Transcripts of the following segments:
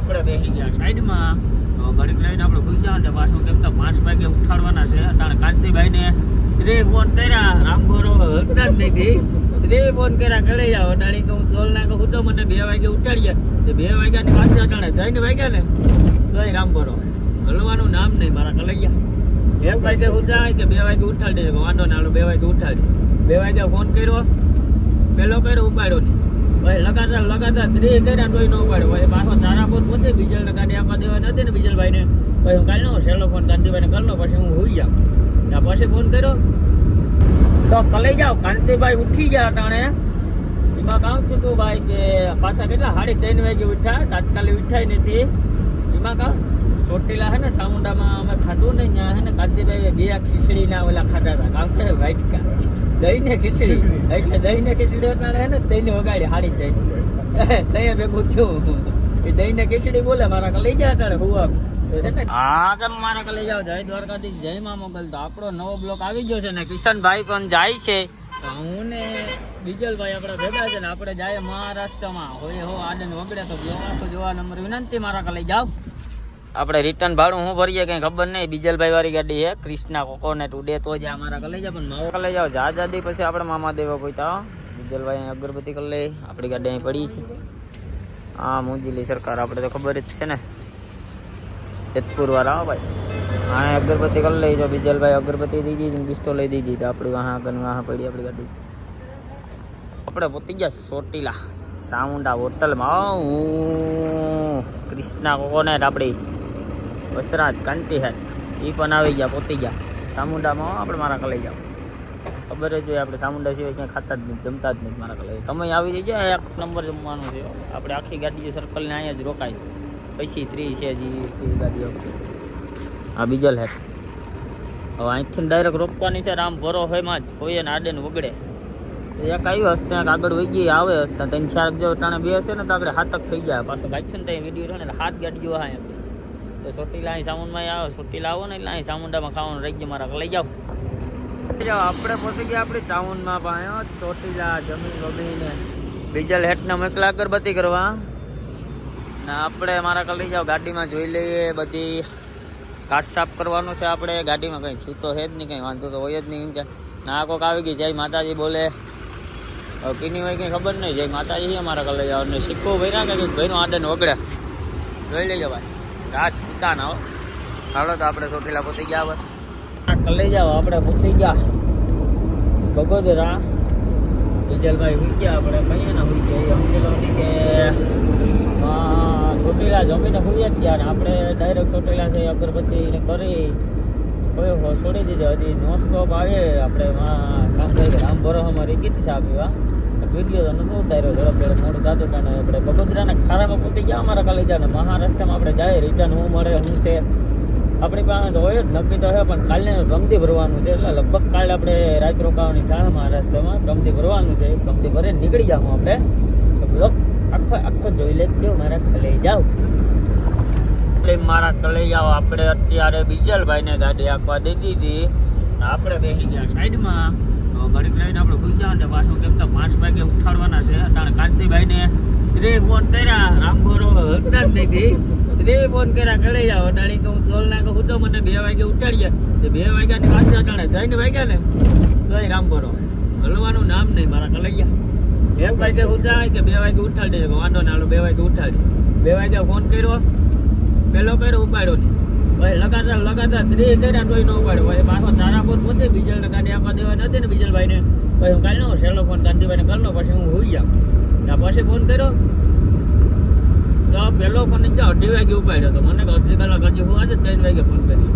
આપણે બેસી ગયા સાઈડમાં. ઘડીક લઈને આપણે ભૂઈ જાવ ને પાછું કેમ કે 5 વાગે ઉઠાડવાના છે. અટાણે કાંતિભાઈને 3 ફોન કર્યા, રામગોરો હરકતા જ નહીં ગઈ. 3 ફોન કર્યા કરે જાવ. અટાણી કહું તોલ ના કહું તો મને 2 વાગે ઉઠાડ્યા. 2 વાગ્યાની પાછળ અટાણે 3 વાગ્યા ને તોય રામગોરો હલવાનું નામ નહીં મારા કલૈયા. 1 વાગે ઉઠાય કે 2 વાગે ઉઠાડી દે, વાંધો ના, 2 વાગે ઉઠાડી. 2 વાગે ફોન કર્યો, પેલો કર્યો, ઉપાડ્યો નહીં. ભાઈ લગાતાર 3 કર્યા તોય ન ઉપાડ્યો. ભાઈ પાછો તારાપુર પહોંચે, બીજલને ગાડી આપવા દેવા નથી ને બીજલભાઈને. પછી હું કાઢી લો સેલો ફોન કાંતિભાઈને કરી લો, પછી હું હોઈ જાઉં. ત્યાં પછી ફોન કર્યો તો કલાઈ જાઓ. કાંતિભાઈ ઉઠી ગયા અટાણે. એમાં કામ છું તું ભાઈ કે પાછા કેટલા 3:30 વાગે ઉઠ્યા, તાત્કાલિક ઉઠાય નથી. એમાં કામ ચોટીલા હે ને સામુંડામાં અમે ખાધું ને, ત્યાં હે ને કાંતિભાઈ 2 ખીચડીના ઓલા ખાધા હતા. કામ કે વાટકા દહીં ને ખીચડી, એટલે દહીં ને ખીચડી અટાણે હે ને 3 વગાડી 3:30 ત્યાં ભેગું થયું. એ દહીં ને ખીચડી બોલે મારા કા લઈ જાય અટાણે હુવા. હા તમે મારા કા લઈ જાઓ. જય દ્વારકાધીશ, જય મા મોગલ. તો આપણો નવો બ્લોક આવી ગયો છે ને કિશનભાઈ પણ જાય છે. હું ને બીજલભાઈ આપણા ભેગા છે ને આપણે જાય મહારાષ્ટ્રમાં. હોય હો આનંદ વગડે તો બ્લોક આખો જોવા નંબર વિનંતી મારા કા લઈ જાઓ. આપણે રિટર્ન ભાડું હું ભરીએ કઈ ખબર નહીં. બીજલભાઈ વાળી ગાડી હે ક્રિષ્ના કોકોનેટ ઉડે તો જ મારા કલે જાય. પણ મારા કલે જાઓ જાદી પછી આપણે મામા દેવા પહોંચતા. બીજલભાઈ અગરબત્તી કરી લઈ. આપણી ગાડી અહીં પડી છે. હા મુંજીલી સરકાર, આપણે તો ખબર જ છે ને, જેતપુર વાળા. ભાઈ હા અગરબત્તી કરી લઈ. જો બીજલભાઈ અગરબત્તી દઈ દીધી, ડિસ્ટો લઈ દીધી. તો આપણી વાહ પડી આપણી ગાડી. આપણે પહોંચી ગયા ચોટીલા સામુંડા હોટલમાં. હું ક્રિષ્ના કોકોનેટ આપણી વસરાજ કાંતિ હે એ પણ આવી ગયા, પહોંચી ગયા સામુંડામાં. આપણે મારા કલાઈ જાઓ. ખબર જ હોય આપણે સામુંડા સિવાય ક્યાંય ખાતા જ નહીં, જમતા જ નહીં મારા કલાઈ. તમે આવી જજો, 1 નંબર જમવાનું છે. આપણે આખી ગાડી સર્કલને અહીંયા જ રોકાય. પછી 30 છે હજી ગાડીઓ. હા બીજલ હેઠ હવે અહીંથી ડાયરેક્ટ રોકવાની છે. રામ ભરો હોયમાં જ હોય ને આડે ને વગડે. એક આવી હસતા આગળ વહી ગઈ, આવે હસતા 3-4 જો ટાણે 2 હશે ને તો આગળ 7 થઈ જાય. પાછો બાઇક છે ને ત્યાં વિડીયો રહે ને 7 ગાડીઓ હા. તો ચોટીલા અહીં સામુંડમાં આવે, ચોટીલા આવો ને એટલે અહીં સામુંડામાં ખાવાનું રહી ગયું. મારા લઈ જાઓ. આપણે પહોંચી ગયા આપણી ટાઉનમાં પાસે ચોટીલા જમીન વમીને. બીજલ હેઠને મોકલા અગરબત્તી કરવા ને આપણે મારા લઈ જાઓ. ગાડીમાં જોઈ લઈએ બધી કાચ સાફ કરવાનું છે. આપણે ગાડીમાં કંઈ છૂતો છે જ નહીં, કંઈ વાંધો તો હોય જ નહીં. કેમ કે ના કોક આવી ગઈ જય માતાજી બોલે, કીની હોય કંઈ ખબર નહીં. જય માતાજી છે મારા લઈ જાઓ. ને સિક્કો ભર્યા કે ભાઈનો આડે ને વગડ્યા જોઈ લેજો ભાઈ. ઘાસ પીતા ના હો. હાલો તો આપણે ચોટીલા પહોંચી ગયા. હવે લઈ જાઓ. આપણે પૂછી ગયા બગોદરા. બીજલભાઈ હોઈ ગયા. આપણે કહીએ ને હોઈ ગયા સમજેલો કે ચોટીલા જમીને હોઈ જ ગયા. ને આપણે ડાયરેક્ટ ચોટીલા છે અગરબત્તીને કરી છોડી દીધો. હજી નો સ્ટોપ આવે. આપણે કામ થાય કે રામ ભરોસામાં રીકીત સાહેબ એવા વિડીયો તો નતો ઉતાર્યો. ઝડપ મોડું થતું હતા ને આપણે બગોદરાના ખારામાં પહોંચી ગયા. અમારા કલેજા ને મહારાષ્ટ્રમાં આપણે જાય. રિટર્ન શું મળે શું છે આપણી પાસે તો હોય જ નક્કી તો છે. પણ કાલને ગમતી ભરવાનું છે એટલે લગભગ કાલે આપણે રાત રોકાવાની થાય મહારાષ્ટ્રમાં. ગમતી ભરવાનું છે. ગમતી ભરે નીકળી જાઉં આપણે. બ્લોક આખો જોઈ લેજો મારા કલે જાઓ. મારા કલે જાઓ. આપણે અત્યારે બીજલભાઈને ગાડી આપવા દીધી હતી. આપણે બેસી ગયા સાઈડમાં. ઘડીક લઈને આપણે ભૂઈ જાવ ને પાછું કેમ કે 5 વાગે ઉઠાડવાના છે. અટાણે કાંતિભાઈને 3 ફોન કર્યા, રામગોરો હરકતા જ નહીં ગઈ. 3 ફોન કર્યા કરે જાવ. અટાણી કહું તોલ ના કહું તો મને 2 વાગે ઉઠાડ્યા. 2 વાગ્યાની પાછળ અટાણે 3 વાગ્યા ને તોય રામગોરો હલવાનું નામ નહીં મારા કલૈયા. 1 વાગે ઉઠાય કે 2 વાગે ઉઠાડી દે, વાંધો ના, 2 વાગે ઉઠાડી. 2 વાગે ફોન કર્યો, પેલો કર્યો, ઉપાડ્યો નહીં. ભાઈ લગાતાર 3 કર્યા તોય ન ઉપાડ્યો. ભાઈ પાછો તારાપુર પહોંચે, બીજલને ગાડી આપવા દેવા નથી ને બીજલભાઈને. પછી હું કાઢી લો સેલો ફોન કાંતિભાઈને કરી લો, પછી હું હોઈ જાઉં. ત્યાં પછી ફોન કર્યો તો પેલો ફોન 2:30 વાગે ઉપાડ્યો. તો મને અડધી કલાક હજી હું આજે 3 વાગે ફોન કરી.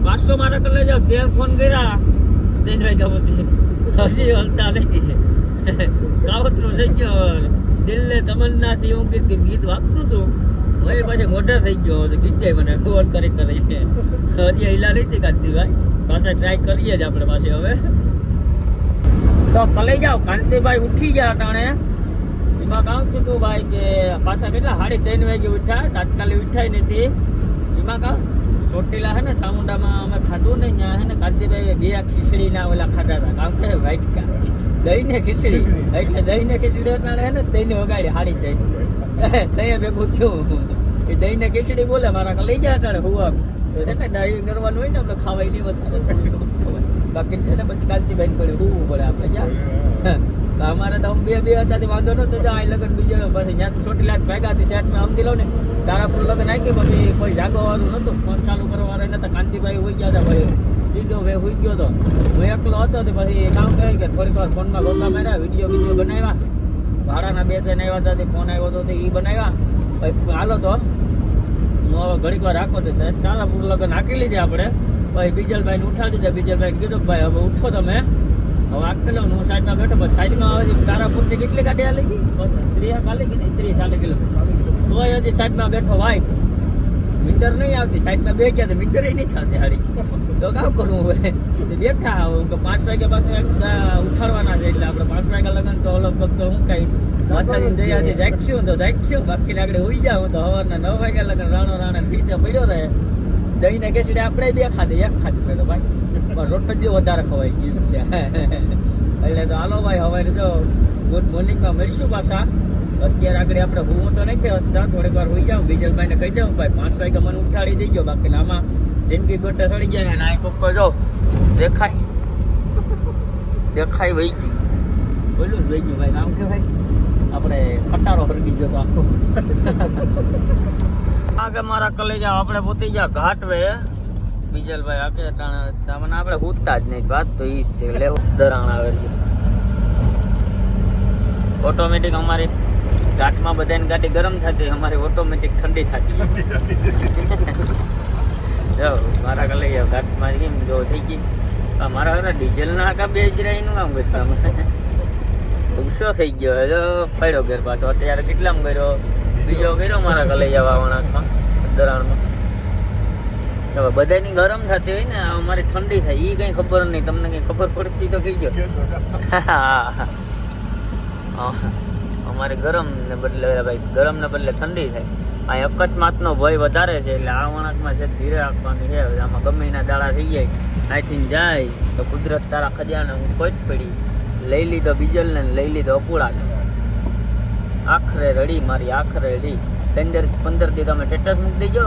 500 મારા કરી લેજો. 13 ફોન કર્યા 3 વાગ્યા પછી હજી હલતા નહીં. કાવતરો થઈ ગયો. દિલને તમન્નાથી હું ગીત વાગતું હતું. હવે પાછી મોઢા થઈ ગયો. ગીત જાય મને ફોન કરી હજી હિલા નથી કાંતિભાઈ. પાછા ટ્રાય કરીએ જ આપણે પાસે. હવે તો કલાઈ જાઓ. કાંતિભાઈ ઉઠી ગયા અટાણે. એમાં કામ છું તું ભાઈ કે પાછા કેટલા 3:30 વાગે ઉઠ્યા, તાત્કાલિક ઉઠાય નથી. એમાં કામ ચોટીલા હે ને સામુંડામાં અમે ખાધું ને, ત્યાં હે ને કાંતિભાઈ 2 ખીચડીના ઓલા ખાધા હતા. કામ કે વાટકા દહીં ને ખીચડી, એટલે દહીં ને ખીચડી એટલે હે ને 3 વગાડી 3:30 ત્યાં ભેગું થયું. એ દહીં ને ખીચડી બોલે મારા લઈ જાય તારે હુવા તો છે ને ડ્રાઇવિંગ કરવાનું હોય ને આપણે ખાવાય નહીં વધારે બાકી છે ને પછી કાલથી બેન પડે હુવું પડે આપણે જ્યાં અમારે તો બે હજારથી વાંધો નતો તો અહીં લગન બીજો પછી જ્યાંથી ચોટી લાખ ભેગાથી સેટમાં સમજી લો ને તારાપુર લગન આવી પછી કોઈ જાગવાવાળું નતું ફોન ચાલુ કરવાવાળા નતા કાંતિભાઈ હોઈ ગયા હતા ભાઈ બીજો ભાઈ હોઈ ગયો હતો હું એકલો હતો તો પછી કામ કહે કે થોડીક વાર ફોનમાં ગોતા માર્યા વિડીયો બનાવ્યા ભાડાના 2 ત્રણ આવ્યા હતા તે ફોન આવ્યો હતો તો એ બનાવ્યા પછી હાલો તો હું હવે ઘડીક વાર રાખો તો તારાપુર લગન હાકી લીધી આપણે પછી બીજલભાઈને ઉઠાડી દીધા બીજલભાઈને કીધું કે ભાઈ હવે ઉઠો તમે હવે આગ પેલો હું સાઈડમાં બેઠો પછી સાઈડમાં આવે છે તારાપુરથી કેટલી ગાડી હાલી ગઈ 30 ચાલી ગઈ 30-40 કિલોમીટર તોય હજી સાઈડમાં બેઠો ભાઈ મિત્ર નહીં આવતી સાઈડમાં બે ગયા તો મિત્ર નહીં થતી હાડી તો કામ કરવું હવે બેઠા હું કે 5 વાગ્યા પાછું ઉઠાડવાના છે એટલે આપણે 5 વાગ્યા લગન તો લગભગ તો હું કઈ માતાજીને દયાથી જાગશું બાકી આગળ હોઈ જાવ તો સવારના 9 વાગ્યા લગન રાણા પીઝા પડ્યો રહે દહીં ને કેસડી આપણે બે ખાધી એક ખાધી પેલો ભાઈ પણ રોટલી વધારે ખવાઈ ગયું છે એટલે તો હાલો ભાઈ હવે જો ગુડ મોર્નિંગમાં મળીશું પાછા અત્યારે આગળ આપણે હું તો નથી હસતા થોડીક વાર હોઈ જાઉં બીજલભાઈને કહી દઉં ભાઈ 5 વાગે મને ઉઠાડી દેજો બાકી આમાં જિંદગી ગોટે સડી જાય ને આ કોકો જો દેખાય વહી ગયું બોલું જ વહી ગયું ભાઈ આમ કે ભાઈ આપણે ખટારો હરગી ગયો તો આખો આગે મારા કલેજા આપણે પોતી ગયા ઘાટવે બીજલભાઈ આકે તમને આપણે ઉઠતા જ નહીં વાત તો ઈ છે લેવો દરાણ આવે ઓટોમેટિક અમારી ઘાટમાં બધાની ગાડી ગરમ થતી અમારી ઓટોમેટિક ઠંડી થતી જો મારા કલેજા ઘાટમાં કેમ જો થઈ ગઈ મારા ઘરે ડીઝલ ના આખા બે જ રહીનું કામ કરશે ગુસ્સો થઈ ગયો જો પડ્યો ઘેર પાછો અત્યારે કેટલામાં કર્યો બીજો કર્યો મારા કલેજા વાવણામાં દરાણમાં હવે બધાની ગરમ થતી હોય ને અમારી ઠંડી થાય એ કઈ ખબર નહીં તમને કઈ ખબર પડતી તો કઈ ગયો અમારે ગરમ ને બદલે ભાઈ ગરમ ને બદલે ઠંડી થાય અહીં અકસ્માતનો ભય વધારે છે એટલે આ વણાકમાં છે ધીરે રાખવાની છે આમાં ગમે એના દાડા થઈ જાય અહીંથી જાય તો કુદરત તારા ખજાને હું કોઈ જ પડી લઈ લીધો બીજલ ને લઈ લીધો અપૂળા આખરે રડી મારી આખરે રડી 15 દી તમે સ્ટેટસ મૂકી દેજો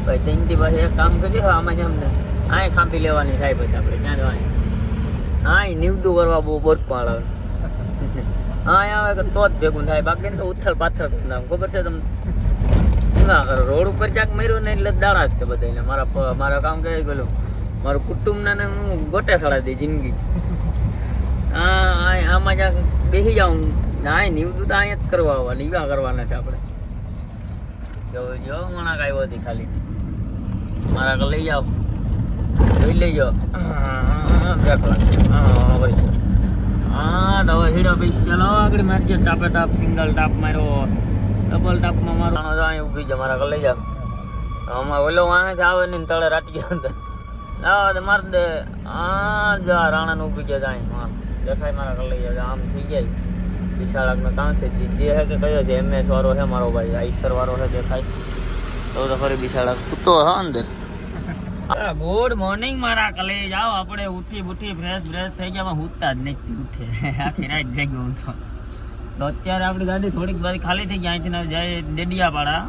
ભાઈ 3 દી પછી એક કામ કર્યું આમાં અમને આય ખાંપી લેવાની થાય પછી આપણે ક્યાં જવાની આય નીવડું કરવા બહુ બોરપાળ આવે આય આવે કે તો જ ભેગું થાય બાકી તો ઉથલ પાથલ નામ ખબર છે તમને ના કરો રોડ ઉપર ક્યાંક મર્યું ને એટલે દાડા જ છે બધાને મારા કામ કહે ગયેલું મારું કુટુંબને હું ગોટે સડા દઈ જિંદગી આમાં જ્યાં બેસી જાઉં આય નીવડું તો અહીંયા જ કરવા આવવા નીવા કરવાના છે આપણે જો મણાક આવ્યો હતી ખાલી મારા કે લઈ જાઓ જોઈ લેજો હા હવે હીડો પીસ ચાલો આગળ મારજો ટાપે ટાપ સિંગલ ટાપ માર્યો ડબલ ટાપમાં મારો અહીં ઊભી છે મારા કે લઈ જાઓ આમાં ઓલો વાંહે આવે ને તળે રાટી ગયો અંદર માર દે જા રાણાને ઊભી ગયા જાય દેખાય મારા કે લઈ જાય આમ થઈ જાય વિશાળકનો કામ છે જે હે કે કયો છે MS વાળો છે મારો ભાઈ આઈસર વાળો છે દેખાય તો ફરી વિશાળક કૂતો હા અંદર ગુડ મોર્નિંગ મારા કલે જાઓ આપણે ઉઠી ફ્રેશ થઈ ગયા ઉઠતા જ નથી ઉઠે આખી રાત જાગ્યો હું તો અત્યારે આપણી ગાડી થોડીક બધી ખાલી થઈ ગઈ અહીંથી જાય ડેડિયાપાડા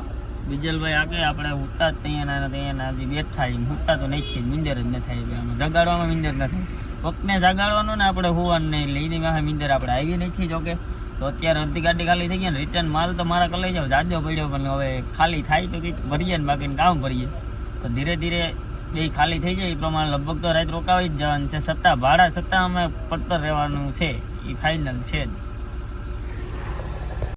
બીજલભાઈ આગે આપણે ઉઠતા જ ત્યાં બેઠા ઉઠતા તો નહીં છે નીંદર જ ન થાય જગાડવામાં નીંદર ન થાય પગને જગાડવાનું ને આપણે હોવાનું નહીં લઈને નીંદર આપણે આવી નથી જોકે તો અત્યારે અડધી ગાડી ખાલી થઈ ગયા ને રિટર્ન માલ તો મારા કલાઈ જાવ જાજો પડ્યો પણ હવે ખાલી થાય તો કંઈક ભરીએ ને બાકી કામ ભરીએ તો ધીરે ધીરે એ ખાલી થઈ જાય એ પ્રમાણે લગભગ તો રાત રોકાવી જ જવાનું છે ભાડા સત્તા અમે પડતર રહેવાનું છે એ ફાઇનલ છે જ